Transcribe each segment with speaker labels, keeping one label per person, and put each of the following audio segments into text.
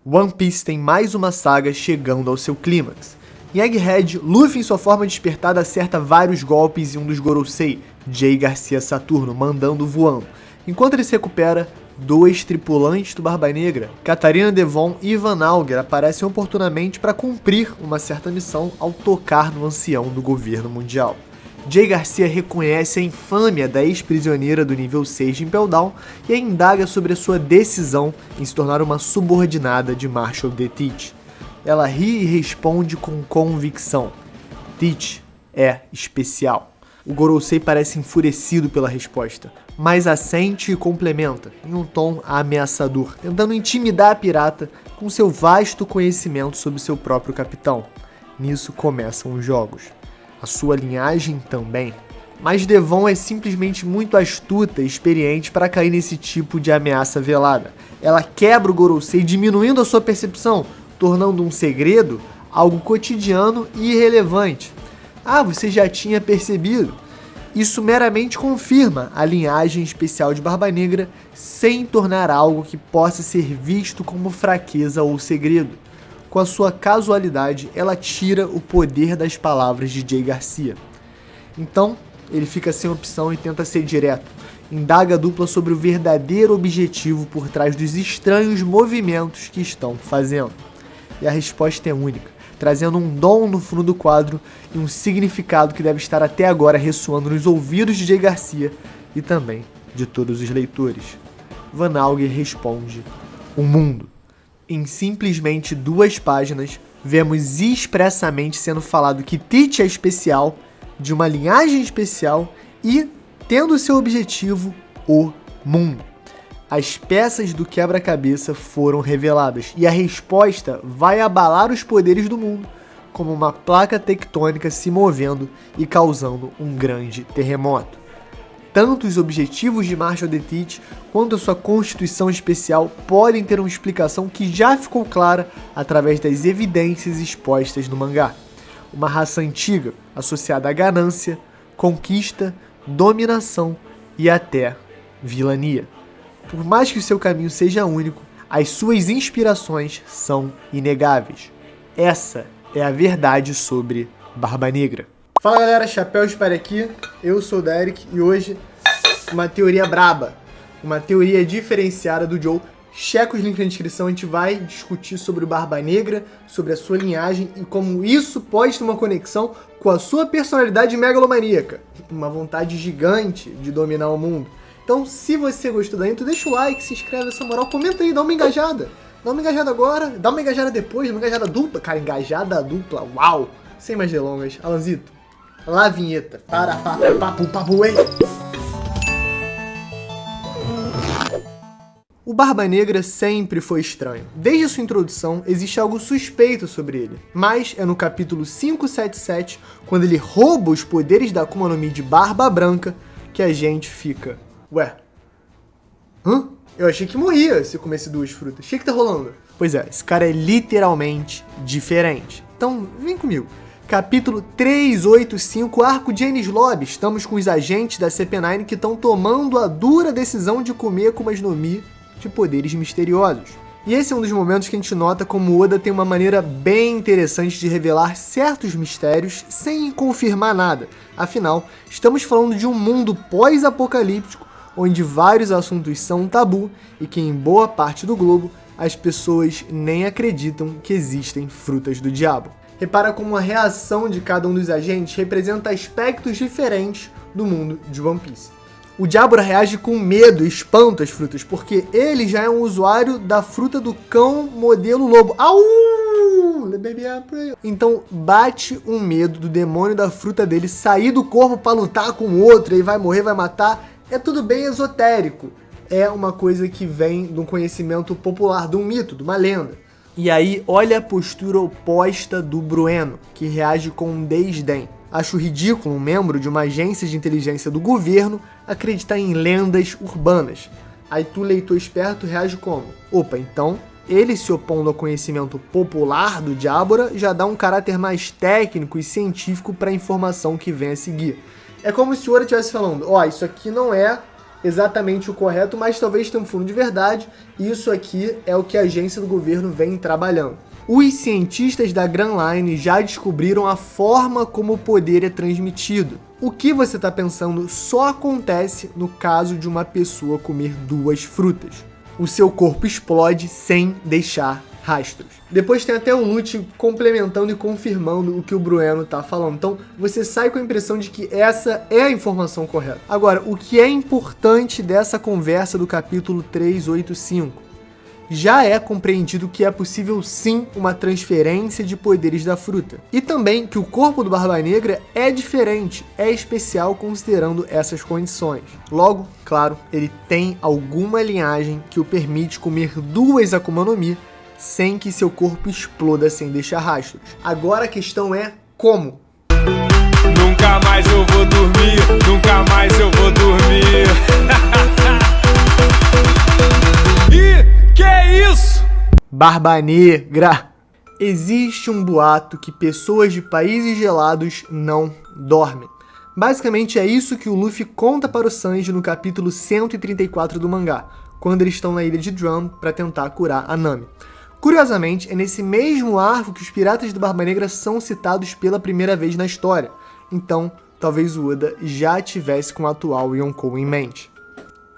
Speaker 1: One Piece tem mais uma saga chegando ao seu clímax. Em Egghead, Luffy em sua forma despertada acerta vários golpes em um dos Gorosei, Jay Garcia Saturno, mandando voando. Enquanto ele se recupera, dois tripulantes do Barba Negra, Catarina Devon e Van Auger, aparecem oportunamente para cumprir uma certa missão ao tocar no ancião do governo mundial. Jay Garcia reconhece a infâmia da ex-prisioneira do nível 6 de Impel Down e a indaga sobre a sua decisão em se tornar uma subordinada de Marshall D. Teach. Ela ri e responde com convicção: Teach é especial. O Gorosei parece enfurecido pela resposta, mas assente e complementa, em um tom ameaçador, tentando intimidar a pirata com seu vasto conhecimento sobre seu próprio capitão. Nisso começam os jogos. A sua linhagem também. Mas Devon é simplesmente muito astuta e experiente para cair nesse tipo de ameaça velada. Ela quebra o Gorosei diminuindo a sua percepção, tornando um segredo algo cotidiano e irrelevante. Ah, você já tinha percebido? Isso meramente confirma a linhagem especial de Barba Negra sem tornar algo que possa ser visto como fraqueza ou segredo. Com a sua casualidade, ela tira o poder das palavras de Jay Garcia. Então, ele fica sem opção e tenta ser direto. Indaga a dupla sobre o verdadeiro objetivo por trás dos estranhos movimentos que estão fazendo. E a resposta é única, trazendo um dom no fundo do quadro e um significado que deve estar até agora ressoando nos ouvidos de Jay Garcia e também de todos os leitores. Van Auger responde: o mundo. Em simplesmente 2 páginas, vemos expressamente sendo falado que Teach é especial, de uma linhagem especial e tendo seu objetivo o mundo. As peças do quebra-cabeça foram reveladas e a resposta vai abalar os poderes do mundo, como uma placa tectônica se movendo e causando um grande terremoto. Tanto os objetivos de Marshall D. Teach quanto a sua constituição especial podem ter uma explicação que já ficou clara através das evidências expostas no mangá. Uma raça antiga associada à ganância, conquista, dominação e até vilania. Por mais que o seu caminho seja único, as suas inspirações são inegáveis. Essa é a verdade sobre Barba Negra. Fala galera, Chapéu de Palha aqui, eu sou o Derek e hoje uma teoria braba, uma teoria diferenciada do Joe. Checa os links na descrição, a gente vai discutir sobre o Barba Negra, sobre a sua linhagem e como isso pode ter uma conexão com a sua personalidade megalomaníaca, uma vontade gigante de dominar o mundo. Então se você gostou da intro, deixa o like, se inscreve nessa moral, comenta aí, dá uma engajada. Dá uma engajada agora, dá uma engajada depois, uma engajada dupla. Cara, engajada dupla, uau! Sem mais delongas, Alanzito, lá a vinheta. Para, papo, ei! O Barba Negra sempre foi estranho. Desde a sua introdução, existe algo suspeito sobre ele. Mas é no capítulo 577, quando ele rouba os poderes da Akuma no Mi de Barba Branca, que a gente fica... Ué? Hã? Eu achei que morria se comesse 2 frutas. O que tá rolando? Pois é, esse cara é literalmente diferente. Então, vem comigo. Capítulo 385, Arco de Enies Lobby. Estamos com os agentes da CP9 que estão tomando a dura decisão de comer Akumas no Mi de poderes misteriosos. E esse é um dos momentos que a gente nota como Oda tem uma maneira bem interessante de revelar certos mistérios sem confirmar nada. Afinal, estamos falando de um mundo pós-apocalíptico onde vários assuntos são um tabu e que em boa parte do globo as pessoas nem acreditam que existem frutas do diabo. Repara como a reação de cada um dos agentes representa aspectos diferentes do mundo de One Piece. O Diablo reage com medo e espanto às frutas, porque ele já é um usuário da fruta do cão modelo lobo. Au! Então bate um medo do demônio da fruta dele sair do corpo para lutar com o outro, aí vai morrer, vai matar. É tudo bem esotérico. É uma coisa que vem de um conhecimento popular, de um mito, de uma lenda. E aí, olha a postura oposta do Brueno, que reage com um desdém. Acho ridículo um membro de uma agência de inteligência do governo acreditar em lendas urbanas. Aí tu, leitor esperto, reage como? Opa, então, ele se opondo ao conhecimento popular do Diábora já dá um caráter mais técnico e científico para a informação que vem a seguir. É como se o Oda estivesse falando, ó, isso aqui não é exatamente o correto, mas talvez tenha um fundo de verdade, e isso aqui é o que a agência do governo vem trabalhando. Os cientistas da Grand Line já descobriram a forma como o poder é transmitido. O que você está pensando só acontece no caso de uma pessoa comer 2 frutas. O seu corpo explode sem deixar rastros. Depois tem até o Lute complementando e confirmando o que o Brueno tá falando. Então, você sai com a impressão de que essa é a informação correta. Agora, o que é importante dessa conversa do capítulo 385? Já é compreendido que é possível sim uma transferência de poderes da fruta. E também que o corpo do Barba Negra é diferente, é especial considerando essas condições. Logo, claro, ele tem alguma linhagem que o permite comer 2 Akuma no Mi sem que seu corpo exploda sem deixar rastros. Agora a questão é como?
Speaker 2: Nunca mais eu vou dormir, nunca mais eu vou dormir. E que é isso?
Speaker 1: Barba Negra. Existe um boato que pessoas de países gelados não dormem. Basicamente é isso que o Luffy conta para o Sanji no capítulo 134 do mangá, quando eles estão na ilha de Drum para tentar curar a Nami. Curiosamente, é nesse mesmo arco que os piratas do Barba Negra são citados pela primeira vez na história. Então, talvez o Oda já tivesse com o atual Yonkou em mente.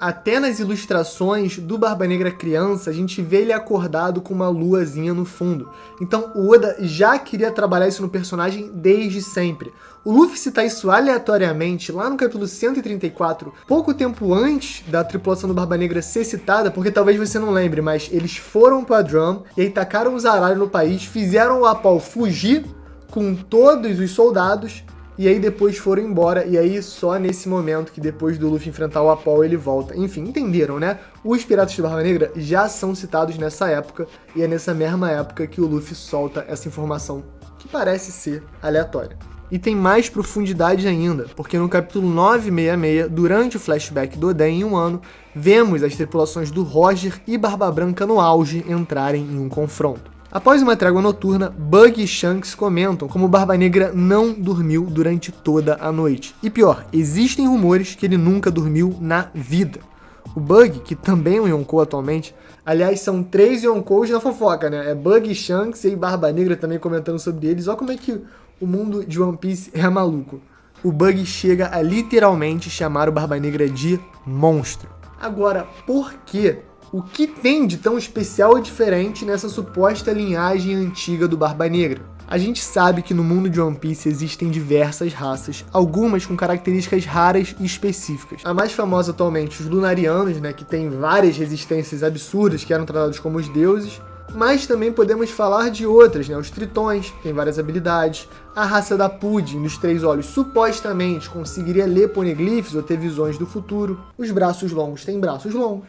Speaker 1: Até nas ilustrações do Barba Negra criança, a gente vê ele acordado com uma luazinha no fundo. Então o Oda já queria trabalhar isso no personagem desde sempre. O Luffy cita isso aleatoriamente lá no capítulo 134, pouco tempo antes da tripulação do Barba Negra ser citada, porque talvez você não lembre, mas eles foram para Drum e aí tacaram os Aralho no país, fizeram o Apol fugir com todos os soldados, e aí depois foram embora, e aí só nesse momento que depois do Luffy enfrentar o Apol ele volta. Enfim, entenderam, né? Os Piratas do Barba Negra já são citados nessa época, e é nessa mesma época que o Luffy solta essa informação que parece ser aleatória. E tem mais profundidade ainda, porque no capítulo 966, durante o flashback do Oden em um ano, vemos as tripulações do Roger e Barba Branca no auge entrarem em um confronto. Após uma trégua noturna, Bug e Shanks comentam como Barba Negra não dormiu durante toda a noite. E pior, existem rumores que ele nunca dormiu na vida. O Bug, que também é um Yonkou atualmente, aliás, são 3 Yonkous na fofoca, né? É Bug e Shanks e Barba Negra também comentando sobre eles. Olha como é que o mundo de One Piece é maluco. O Bug chega a literalmente chamar o Barba Negra de monstro. Agora, por quê? O que tem de tão especial e diferente nessa suposta linhagem antiga do Barba Negra? A gente sabe que no mundo de One Piece existem diversas raças, algumas com características raras e específicas. A mais famosa atualmente, os Lunarianos, né, que tem várias resistências absurdas, que eram tratados como os deuses, mas também podemos falar de outras, né, os Tritões, que têm várias habilidades, a raça da Pudding, dos 3 olhos, supostamente conseguiria ler poneglyphs ou ter visões do futuro, os braços longos têm braços longos,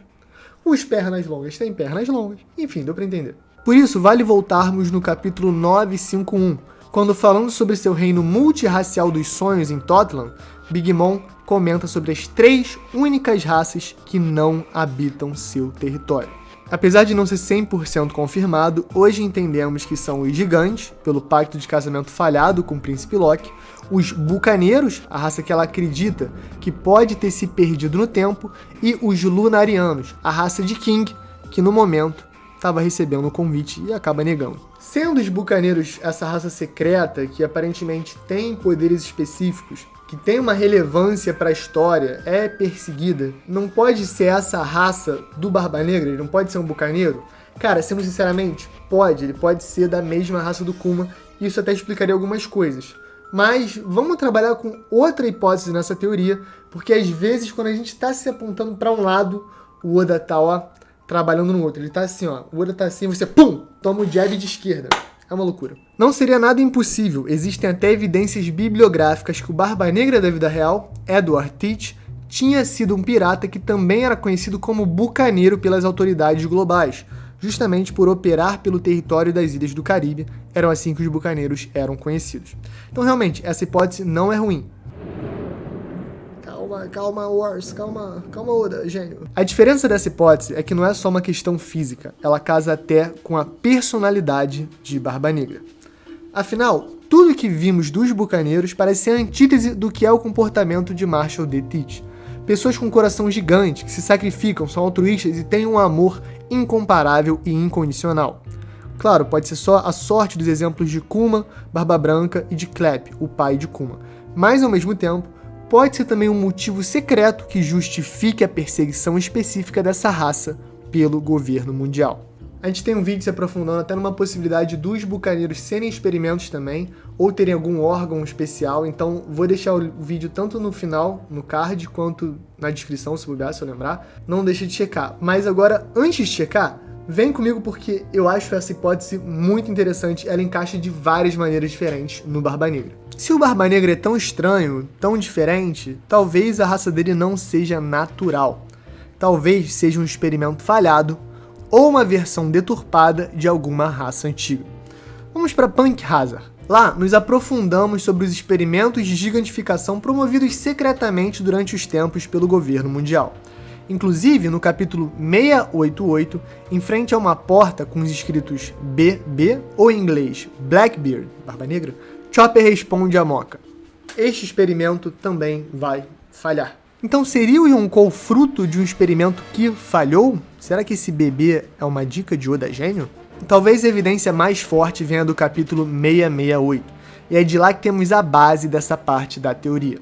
Speaker 1: os pernas longas têm pernas longas. Enfim, deu pra entender. Por isso, vale voltarmos no capítulo 951, quando falando sobre seu reino multirracial dos sonhos em Totland, Big Mom comenta sobre as 3 únicas raças que não habitam seu território. Apesar de não ser 100% confirmado, hoje entendemos que são os gigantes, pelo pacto de casamento falhado com o príncipe Loki, os bucaneiros, a raça que ela acredita que pode ter se perdido no tempo, e os lunarianos, a raça de King, que no momento estava recebendo o convite e acaba negando. Sendo os bucaneiros essa raça secreta, que aparentemente tem poderes específicos, que tem uma relevância para a história, é perseguida, não pode ser essa raça do Barba Negra, ele não pode ser um bucaneiro? Cara, sendo sinceramente, pode, ele pode ser da mesma raça do Kuma, e isso até explicaria algumas coisas. Mas vamos trabalhar com outra hipótese nessa teoria, porque às vezes quando a gente está se apontando para um lado, o Oda tá, ó, trabalhando no outro. Ele tá assim, ó, o Oda tá assim, você, pum, toma o jab de esquerda. É uma loucura. Não seria nada impossível, existem até evidências bibliográficas que o Barba Negra da vida real, Edward Teach, tinha sido um pirata que também era conhecido como bucaneiro pelas autoridades globais, justamente por operar pelo território das ilhas do Caribe, eram assim que os bucaneiros eram conhecidos. Então realmente, essa hipótese não é ruim. Calma, Wars, calma, Oda, gênio. A diferença dessa hipótese é que não é só uma questão física, ela casa até com a personalidade de Barba Negra. Afinal, tudo que vimos dos bucaneiros parece ser a antítese do que é o comportamento de Marshall D. Teach. Pessoas com coração gigante, que se sacrificam, são altruístas e têm um amor incomparável e incondicional. Claro, pode ser só a sorte dos exemplos de Kuma, Barba Branca e de Clep, o pai de Kuma. Mas, ao mesmo tempo, pode ser também um motivo secreto que justifique a perseguição específica dessa raça pelo governo mundial. A gente tem um vídeo se aprofundando até numa possibilidade dos bucaneiros serem experimentos também, ou terem algum órgão especial, então vou deixar o vídeo tanto no final, no card, quanto na descrição, se bobear, se eu lembrar. Não deixa de checar. Mas agora, antes de checar, vem comigo porque eu acho essa hipótese muito interessante, ela encaixa de várias maneiras diferentes no Barba Negra. Se o Barba Negra é tão estranho, tão diferente, talvez a raça dele não seja natural. Talvez seja um experimento falhado, ou uma versão deturpada de alguma raça antiga. Vamos para Punk Hazard. Lá, nos aprofundamos sobre os experimentos de gigantificação promovidos secretamente durante os tempos pelo governo mundial. Inclusive, no capítulo 688, em frente a uma porta com os escritos BB, ou em inglês Blackbeard, Barba Negra, Chopper responde a Mocha: este experimento também vai falhar. Então, seria o Yonkou fruto de um experimento que falhou? Será que esse bebê é uma dica de Oda Gênio? Talvez a evidência mais forte venha do capítulo 668, e é de lá que temos a base dessa parte da teoria.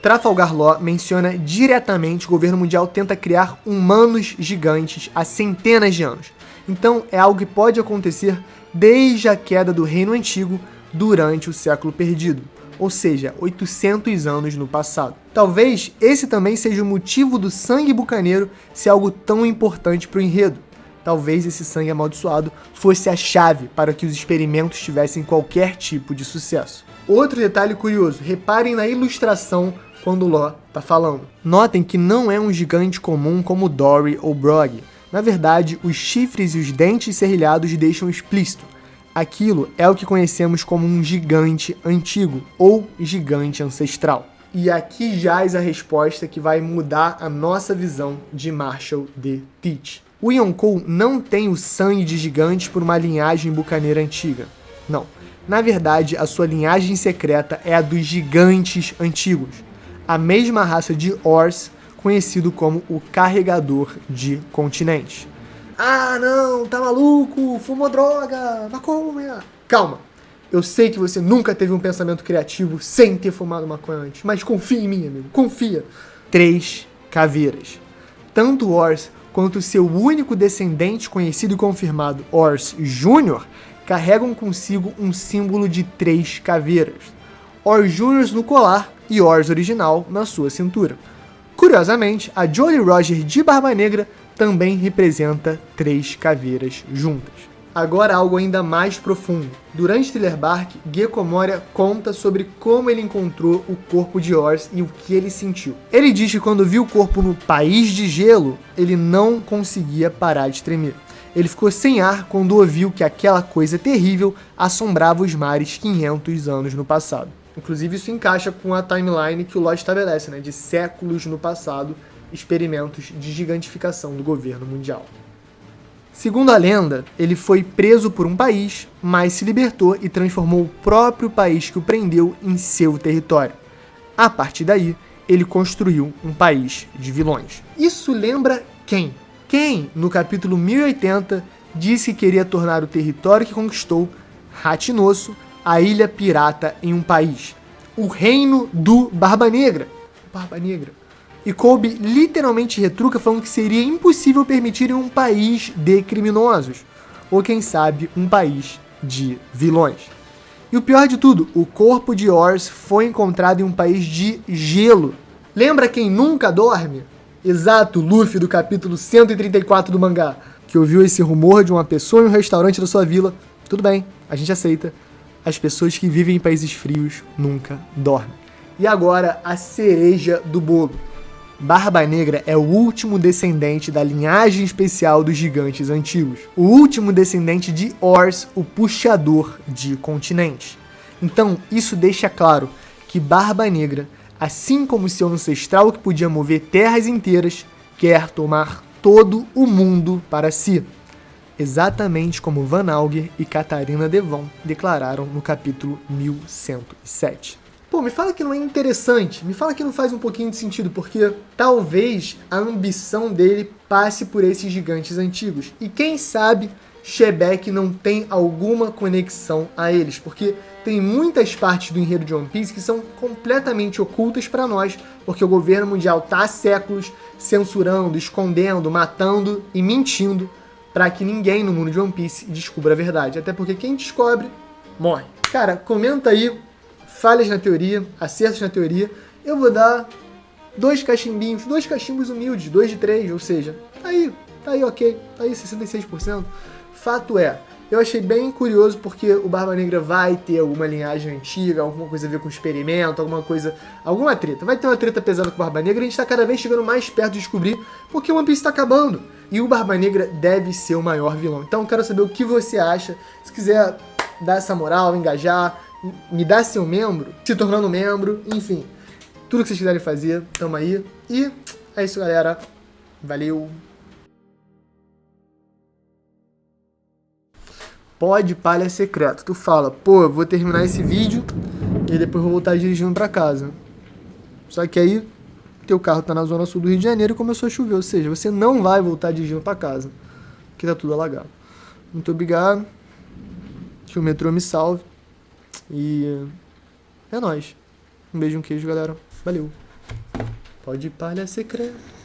Speaker 1: Trafalgar Law menciona diretamente que o governo mundial tenta criar humanos gigantes há centenas de anos. Então, é algo que pode acontecer desde a queda do Reino Antigo durante o século perdido, ou seja, 800 anos no passado. Talvez esse também seja o motivo do sangue bucaneiro ser algo tão importante para o enredo. Talvez esse sangue amaldiçoado fosse a chave para que os experimentos tivessem qualquer tipo de sucesso. Outro detalhe curioso, reparem na ilustração quando o Law está falando. Notem que não é um gigante comum como Dory ou Brog. Na verdade, os chifres e os dentes serrilhados deixam explícito. Aquilo é o que conhecemos como um gigante antigo ou gigante ancestral. E aqui jaz a resposta que vai mudar a nossa visão de Marshall D. Teach. O Yonkou não tem o sangue de gigantes por uma linhagem bucaneira antiga. Não. Na verdade, a sua linhagem secreta é a dos gigantes antigos. A mesma raça de Ors, conhecido como o Carregador de Continentes. Ah, não, tá maluco, fumou droga, maconha. Calma, eu sei que você nunca teve um pensamento criativo sem ter fumado maconha antes, mas confia em mim, amigo, confia. 3 caveiras. Tanto Ors quanto seu único descendente conhecido e confirmado, Ors Jr., carregam consigo um símbolo de 3 caveiras. Ors Jr. no colar e Ors original na sua cintura. Curiosamente, a Jolly Roger de Barba Negra também representa 3 caveiras juntas. Agora algo ainda mais profundo. Durante Thriller Bark, Gecko Moria conta sobre como ele encontrou o corpo de Ors e o que ele sentiu. Ele diz que quando viu o corpo no País de Gelo, ele não conseguia parar de tremer. Ele ficou sem ar quando ouviu que aquela coisa terrível assombrava os mares 500 anos no passado. Inclusive isso encaixa com a timeline que o Law estabelece, de séculos no passado, experimentos de gigantificação do governo mundial. Segundo a lenda, ele foi preso por um país, mas se libertou e transformou o próprio país que o prendeu em seu território. A partir daí, ele construiu um país de vilões. Isso lembra quem? Quem, no capítulo 1080, disse que queria tornar o território que conquistou, Hatinosso, a ilha pirata em um país. O reino do Barba Negra. Barba Negra. E Kobe literalmente retruca falando que seria impossível permitir um país de criminosos. Ou quem sabe, um país de vilões. E o pior de tudo, o corpo de Ors foi encontrado em um país de gelo. Lembra quem nunca dorme? Exato, Luffy do capítulo 134 do mangá, que ouviu esse rumor de uma pessoa em um restaurante da sua vila. Tudo bem, a gente aceita. As pessoas que vivem em países frios nunca dormem. E agora, a cereja do bolo. Barba Negra é o último descendente da linhagem especial dos gigantes antigos. O último descendente de Ors, o puxador de continentes. Então, isso deixa claro que Barba Negra, assim como seu ancestral que podia mover terras inteiras, quer tomar todo o mundo para si. Exatamente como Van Auger e Catarina Devon declararam no capítulo 1107. pô, me fala que não é interessante, me fala que não faz um pouquinho de sentido, porque talvez a ambição dele passe por esses gigantes antigos. E quem sabe Shebeck não tem alguma conexão a eles, porque tem muitas partes do enredo de One Piece que são completamente ocultas para nós, porque o governo mundial tá há séculos censurando, escondendo, matando e mentindo para que ninguém no mundo de One Piece descubra a verdade. Até porque quem descobre, morre. Cara, comenta aí falhas na teoria, acertos na teoria. Eu vou dar 2 cachimbos humildes, 2 de 3, ou seja, tá aí ok, tá aí 66%. Fato é, eu achei bem curioso porque o Barba Negra vai ter alguma linhagem antiga, alguma coisa a ver com experimento, alguma treta. Vai ter uma treta pesada com o Barba Negra e a gente tá cada vez chegando mais perto de descobrir porque o One Piece tá acabando. E o Barba Negra deve ser o maior vilão. Então eu quero saber o que você acha. Se quiser dar essa moral, engajar, me dar seu membro, se tornando membro, enfim. Tudo que vocês quiserem fazer, tamo aí. E é isso, galera. Valeu! Pode palha secreto. Tu fala, pô, eu vou terminar esse vídeo e depois vou voltar dirigindo pra casa. Só que aí, teu carro tá na zona sul do Rio de Janeiro e começou a chover. Ou seja, você não vai voltar dirigindo pra casa, porque tá tudo alagado. Muito obrigado. Que o metrô me salve. E é nóis. Um beijo, um queijo, galera. Valeu. Pode palha secreto.